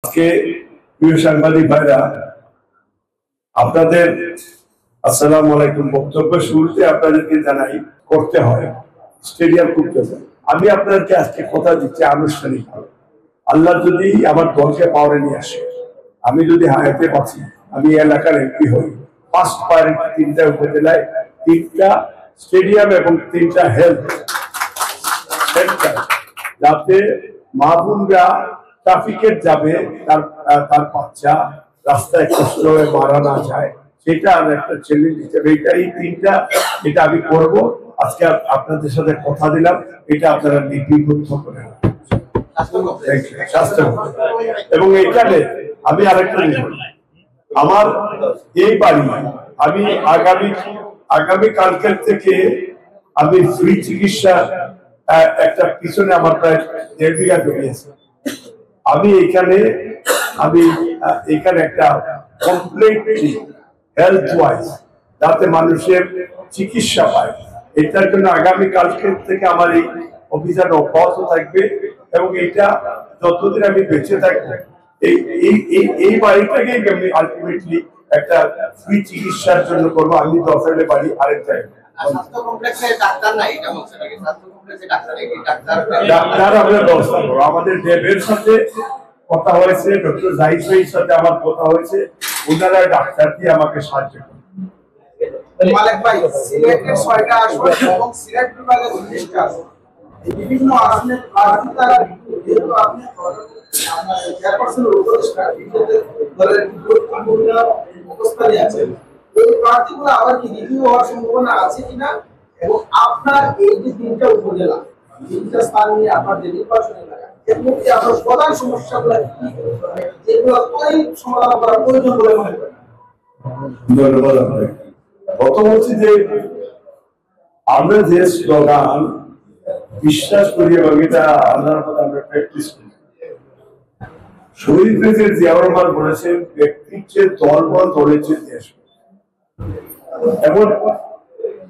আজকে প্রিয় সাংবাদিক ভাইরা, আপনাদের আসসালামু আলাইকুম। বক্তব্য শুরুতে আপনাদেরকে জানাই করতে হয় স্টেডিয়াম করতে হয়। আমি আপনাদেরকে আজকে কথা দিচ্ছি আনুষ্ঠানিক ভাবে, আল্লাহ যদি আমার দলকে পাওয়ারে নিয়ে আসে, আমি যদি হায়াতে বাঁচি, আমি এলাকার এমপি হই, ফার্স্ট প্রায়োরিটি 3টা উপজেলায় 3টা স্টেডিয়াম এবং 3টা হেলথ সেন্টার, যাতে মা বোনরা ট্রাফিকের যাবে তার বাচ্চা রাস্তায় কষ্ট হয়ে মারা না যায়, সেটা আর একটা চ্যালেঞ্জ হিসেবে এই 3টা এটা আমি করব। আজকে আপনাদের সাথে কথা দিলাম, এটা আপনারা লিপিবদ্ধ করে স্বাস্থ্য। এবং এখানে আমি আরেকটা আমার এই বাড়ি, আমি আগামী কালকের থেকে আমি ফ্রি চিকিৎসা একটা পিছনে আমার প্রায় 1.5 বিঘা জমি আছে। আমি এখানে একটা কমপ্লিটলি হেলথ ওয়াইজ যাতে মানুষের চিকিৎসা পায়, এটার জন্য আগামী কালকের থেকে আমার এই অভিযান অব্যাহত থাকবে। এবং এটা যতদিন আমি বেঁচে থাকবো, এই বাড়িটাকেই আমি আলটিমেটলি একটা ফ্রি চিকিৎসার জন্য করবো। আমি দরকারে বাড়ি আরেক জায়গায় ডাক্তার আমরা ব্যবস্থা করবো। আমাদের ডেবের সাথে কথা হয়েছে, ডক্টর জাহিদ ভাইয়ের সাথে আমার কথা হয়েছে, ওনারা ডাক্তার দিয়ে আমাকে সাহায্য করবে। মালিক ভাই, সিলেটের 6টা আসন এবং সিলেট বিভাগের 19টা আসন, বিভিন্ন আসনে প্রার্থী তারা যেহেতু আপনি চেয়ারপারসনের উপদেষ্টা দলের গুরুত্বপূর্ণ অবস্থানে আছেন, এই প্রার্থীগুলো আবার কি রিভিউ হওয়ার সম্ভাবনা আছে কিনা, এবং আপনার এই যে 3টা উপজেলা 3টা স্থান নিয়ে আপনার যে নির্বাচন এলাকা, এর মধ্যে আপনার প্রধান সমস্যাগুলো কি, যেগুলো সমাধান করা প্রয়োজন বলে মনে করেন? ধন্যবাদ আপনাকে। প্রথম হচ্ছে যে আমরা যে স্লোগান বিশ্বাস করি এবং এটা আল্লাহর কথা আমরা প্র্যাকটিস করি। শহীদ প্রেসিডেন্ট জিয়াউর রহমান বলেছেন, ব্যক্তির চেয়ে দল বল, দলের চেয়ে দেশ। এবং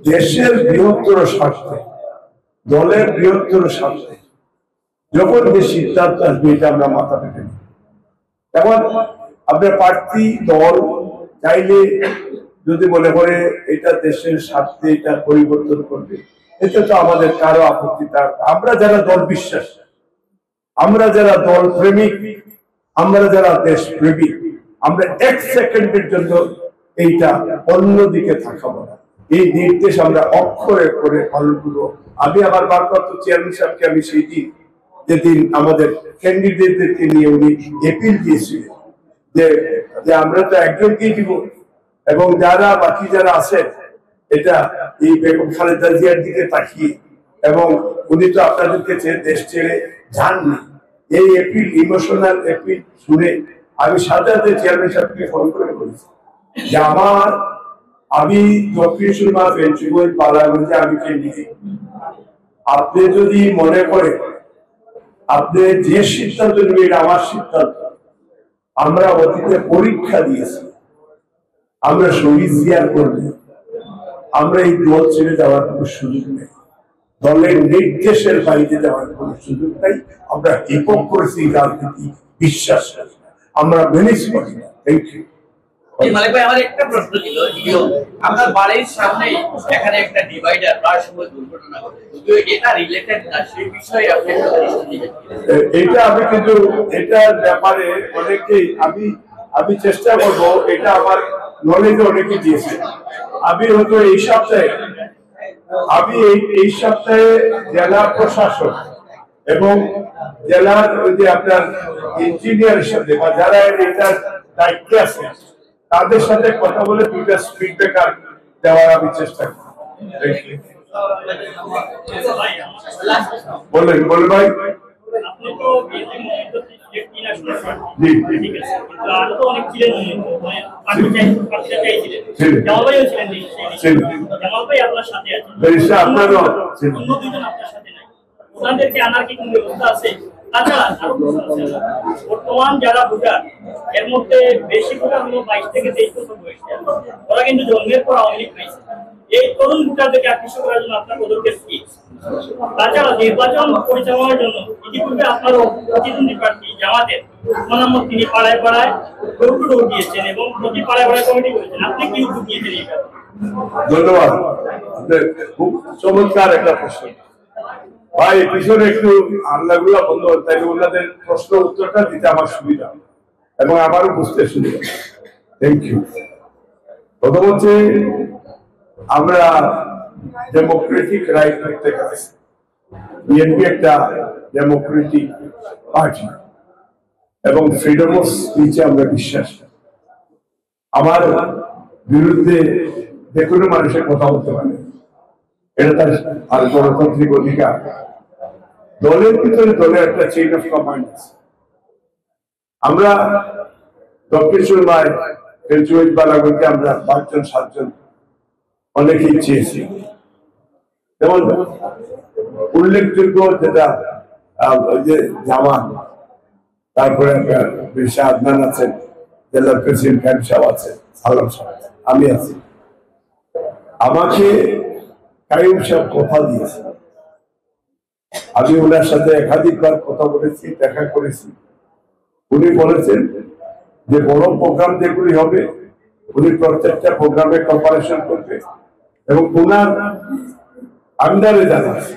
দেশের বৃহত্তর স্বার্থে, দলের বৃহত্তর স্বার্থে যখন যে সিদ্ধান্ত আসবে, এটা আমরা মাথা পেতে নিই। এখন আপনার প্রার্থী দল চাইলে যদি মনে করে এটা দেশের স্বার্থে এটা পরিবর্তন করবে, এটা তো আমাদের কারো আপত্তি। আমরা যারা দল বিশ্বাস, আমরা যারা দল প্রেমিক, আমরা যারা দেশ প্রেমিক, আমরা 1 সেকেন্ডের জন্য এইটা অন্যদিকে থাকাবো না। এই নির্দেশ আমরা অক্ষরে করে পালন করবো। আমি আমার ভারপ্রাপ্ত চেয়ারম্যান সাহেবকে আমি সেই দিন, যেদিন আমাদের ক্যান্ডিডেটদেরকে নিয়ে উনি এপিল দিয়েছিলেন যে আমরা তো একজনকেই দিব, এবং যারা বাকি যারা আছেন এটা এই বেগম খালেদা জিয়ার দিকে তাকিয়ে, এবং উনি তো আপনাদেরকে দেশ ছেড়ে যাননি। এই এপিল, ইমোশনাল এপিল শুনে আমি সাথে সাথে চেয়ারম্যান সাহেবকে ফোন করে বলেছি যে আমি দক্ষিণ সুরমা বেঞ্চুগঞ্জ পালাগঞ্জে আমি ক্যান্ডিডেট। আপনি যদি মনে করেন আপনি যে সিদ্ধান্ত নেবেন এটা আমার সিদ্ধান্ত, আমরা অতীতে পরীক্ষা দিয়েছি, আমরা শহীদ জিয়ার করবো, আমরা এই দল ছেড়ে যাওয়ার কোনো সুযোগ নেই, দলের নির্দেশের বাইরে যাওয়ার কোনো সুযোগ নেই। আমরা হিপোক্রেসি রাজনীতি বিশ্বাস করি না, আমরা মেনেজ করি না। Thank you. মালিক ভাই, আমার একটা প্রশ্ন ছিল, আপনার বাড়ির সামনে এখানে একটা ডিভাইডার প্রায় সময় দুর্ঘটনা ঘটে, যদিও এটা রিলেটেড না, সেই বিষয়ে আপনি এটা আমি কিন্তু এটার ব্যাপারে অনেকেই আমি চেষ্টা করবো, এটা আমার নলেজে অনেকে দিয়েছে। আমি হয়তো এই সপ্তাহে জেলা প্রশাসন এবং জেলার ওই যে আপনার ইঞ্জিনিয়ারের সাথে বা যারা এটার দায়িত্বে আছে তাদের সাথে কথা বলে 2টা ফিডব্যাক দেওয়ার আমি চেষ্টা করি। বলেন ভাই। আপনি তো ঠিক আছে, কিন্তু আরো তো অনেক ছিলেন, জামাল ভাইও ছিলেন, জামাল ভাই আপনার সাথে আছে, অন্য 2জন আপনার সাথে নাই, ওনাদেরকে আনার কি কোনো ব্যবস্থা আছে? তাছাড়া আরো বর্তমান যারা ভোটার, এর মধ্যে বেশি ভোটার হলো 22 থেকে 23 বছর বয়সী, ওরা কিন্তু জন্মের পর আওয়ামী লীগ পাইছে। এই তরুণ ভোটারদেরকে আকৃষ্ট করার জন্য আপনার পদক্ষেপ কি? তাছাড়া নির্বাচন পরিচালনার জন্য ইতিপূর্বে আপনার প্রতিদ্বন্দ্বী প্রার্থী জামাতের মোহাম্মদ তিনি পাড়ায় পাড়ায় ডোর টু ডোর দিয়েছেন এবং প্রতি পাড়ায় পাড়ায় কমিটি করেছেন, আপনি কি উদ্যোগ নিয়েছেন এই ব্যাপারে? ধন্যবাদ, খুব চমৎকার একটা প্রশ্ন ভাই। পিছনে একটু আল্লাহগুলা বন্ধ, তাই ওনাদের প্রশ্ন উত্তরটা দিতে আমার সুবিধা এবং আমারও বুঝতে সুবিধা। Thank you. প্রথম হচ্ছে আমরা ডেমোক্রেটিক রাইট করতে গেছি। বিএনপি একটা ডেমোক্রেটিক পার্টি এবং ফ্রিডম অফ স্পিচে আমরা বিশ্বাস। আমার বিরুদ্ধে যে কোনো মানুষের কথা বলতে পারে, এটা তার আর গণতান্ত্রিক অধিকার। দলের ভিতরে দলের একটা চেইন অফ কমান্ড আছে। আমরা দক্ষিণ মায় বালাগঞ্জে আমরা 5 জন 7 জন অনেকেই চেয়েছি। যেমন উল্লেখযোগ্য যেটা ওই যে জামান, তারপরে আদনান আছেন, জেলার প্রেসিডেন্ট খান সাহেব আছেন, সালাম সাহেব, আমি আছি। আমাকে কাইম সাহেব কথা দিয়েছে, আমি ওনার সাথে একাধিকবার কথা বলেছি, দেখা করেছি। উনি বলেছেন যে বড় প্রোগ্রাম যেগুলি হবে উনি প্রত্যেকটা প্রোগ্রামে কম্পারেশন করবে এবং ওনার আন্ডারে যারা আছে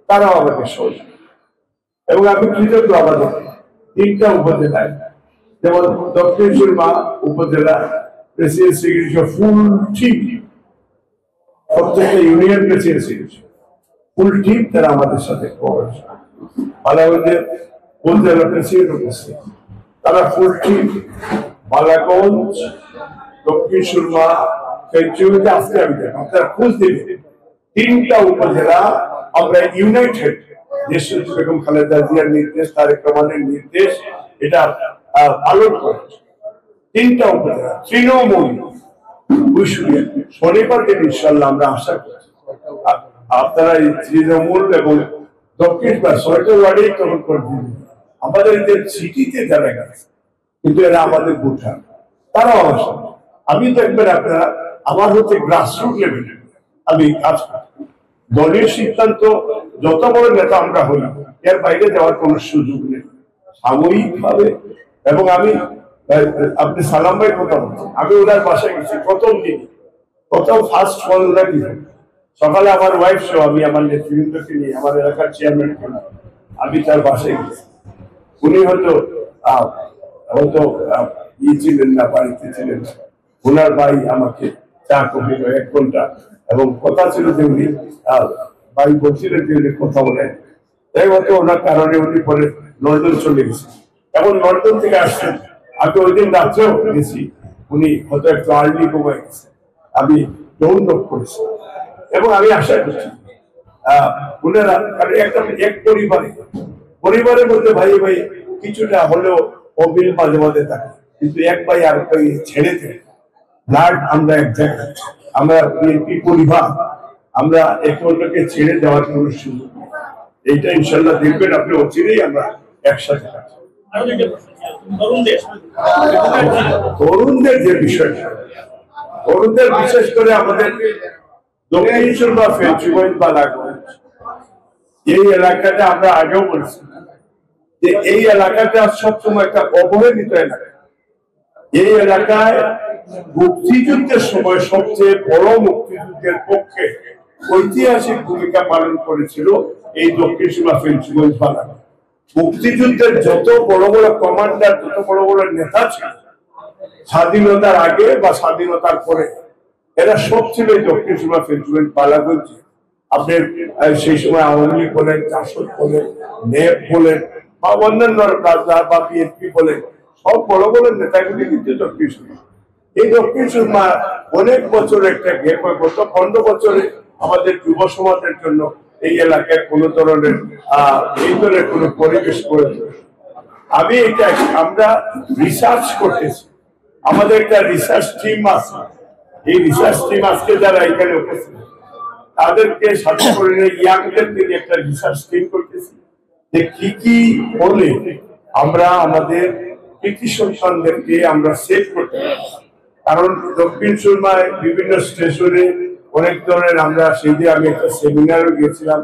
তারাও আমাকে সহজ। এবং আমি কৃতজ্ঞ আমাদের 3টা উপজেলায়, যেমন দক্ষিণ সুরমা উপজেলা প্রেসিডেন্ট সেক্রেটারি ফুল টিম, প্রত্যেকটা union president secretary full team তারা আমাদের সাথে বালাগঞ্জের উপজেলা প্রেসিডেন্ট উপস্থিত, তারা ফুল টিম বালাগঞ্জ দক্ষিণ সুরমা আজকে আমি আপনারা খোঁজ দেবেন। 3টা উপজেলা আমরা ইউনাইটেড, দেশ বেগম খালেদা জিয়ার নির্দেশ, তারেক রহমানের নির্দেশ, এটা পালন করে 3টা উপজেলা তৃণমূল শনিবার দিন ইনশাল্লাহ আমরা আশা করছি আপনারা এই তৃণমূল এবং দক্ষিণ বা 6টা ওয়ার্ডেই তখন করে দিবেন। আমাদের যে সিটিতে যারা গেছে কিন্তু এরা আমাদের ভোটার, তারাও আমার সাথে। আমি দেখবেন আপনারা আমার হচ্ছে গ্রাসরুট লেভেলে আমি কাজ করি। দলীয় সিদ্ধান্ত যত বড় নেতা আমরা হলাম, এর বাইরে যাওয়ার কোন সুযোগ নেই সাময়িক ভাবে। এবং আমি আপনি সালাম ভাই কথা বলছেন, আমি ওনার বাসায় গেছি প্রথম দিন, প্রথম ফার্স্ট ফল ওরা কি সকালে আমার ওয়াইফ সহ আমি আমার নেতৃবৃন্দকে নিয়ে আমার এলাকার চেয়ারম্যানকে আমি তার বাসায় গেছি। উনি হয়তো হয়তো ছিলেন না, বাড়িতে ছিলেন না। ওনার ভাই আমাকে চা কফি 1 ঘন্টা এবং কথা ছিল যে উনি ভাই বলছিলেন যে উনি কথা বলেন, তাই হয়তো ওনার কারণে উনি পরে লন্ডন চলে গেছেন। এখন লন্ডন থেকে আসছেন, আমি ওই দিন রাত্রেও গেছি, উনি হয়তো একটু আর্লি ঘুমায় গেছে, আমি ডোন নক করেছি। এবং আমি আশা করছি ওনারা একটা এক পরিবারের মধ্যে ভাই ভাই কিছুটা হলেও অমিল মাঝে মাঝে থাকে, কিন্তু এক ভাই আর ভাই ছেড়ে দেয় ব্লাড। আমরা এক জায়গায়, আমরা বিএনপি পরিবার, আমরা একে অন্যকে ছেড়ে দেওয়ার কোন সুযোগ নেই। এইটা ইনশাল্লাহ দেখবেন আপনি অচিরেই আমরা একসাথে থাকবো। তরুণদের যে বিষয়টা, তরুণদের বিশেষ করে আমাদের দক্ষিণ সুরমা ফেঞ্চুগঞ্জ বালাগঞ্জ এই এলাকাটা আমরা আগেও বলেছি যে এই এলাকাটা সবসময় একটা অবহেলিত এলাকা। এই এলাকায় মুক্তিযুদ্ধের সময় সবচেয়ে বড় মুক্তিযুদ্ধের পক্ষে ঐতিহাসিক ভূমিকা পালন করেছিল এই দক্ষিণ সুরমা ফেঞ্চুগঞ্জ বালাগঞ্জ। মুক্তিযুদ্ধের যত বড় বড় কমান্ডার, যত বড় বড় নেতা ছিল স্বাধীনতার আগে বা স্বাধীনতার পরে, এরা সব ছিল এই দক্ষিণ সুরমা ফেঞ্চুগঞ্জ বালাগঞ্জ। আপনার সেই সময় আওয়ামী লীগ বলেন, জাসদ বলেন, নেপ বলেন বা অন্যান্য বা বিএনপি বলেন, সব বড় বড় নেতাগুলি কিন্তু দক্ষিণ সুরমা। এই দক্ষিণ সুরমা অনেক বছর একটা গেপ, গত 15 বছরে আমাদের যুব সমাজের জন্য এই এলাকায় কোন ধরনের এই ধরনের কোন পরিবেশ করে আমি এটা আমরা রিসার্চ করতেছি। আমাদের একটা রিসার্চ টিম আছে, এই রিসার্চ টিম আজকে যারা এখানে উপস্থিত তাদেরকে সাথে করে ইয়াংদের নিয়ে একটা রিসার্চ টিম করতেছি যে কি কি বলে আমরা আমাদের কৃতি সন্তানদেরকে আমরা সেভ করতে পারি। কারণ দক্ষিণ সুরমায় বিভিন্ন স্টেশনে অনেক ধরনের আমরা সেই দিয়ে আমি একটা সেমিনারও গিয়েছিলাম,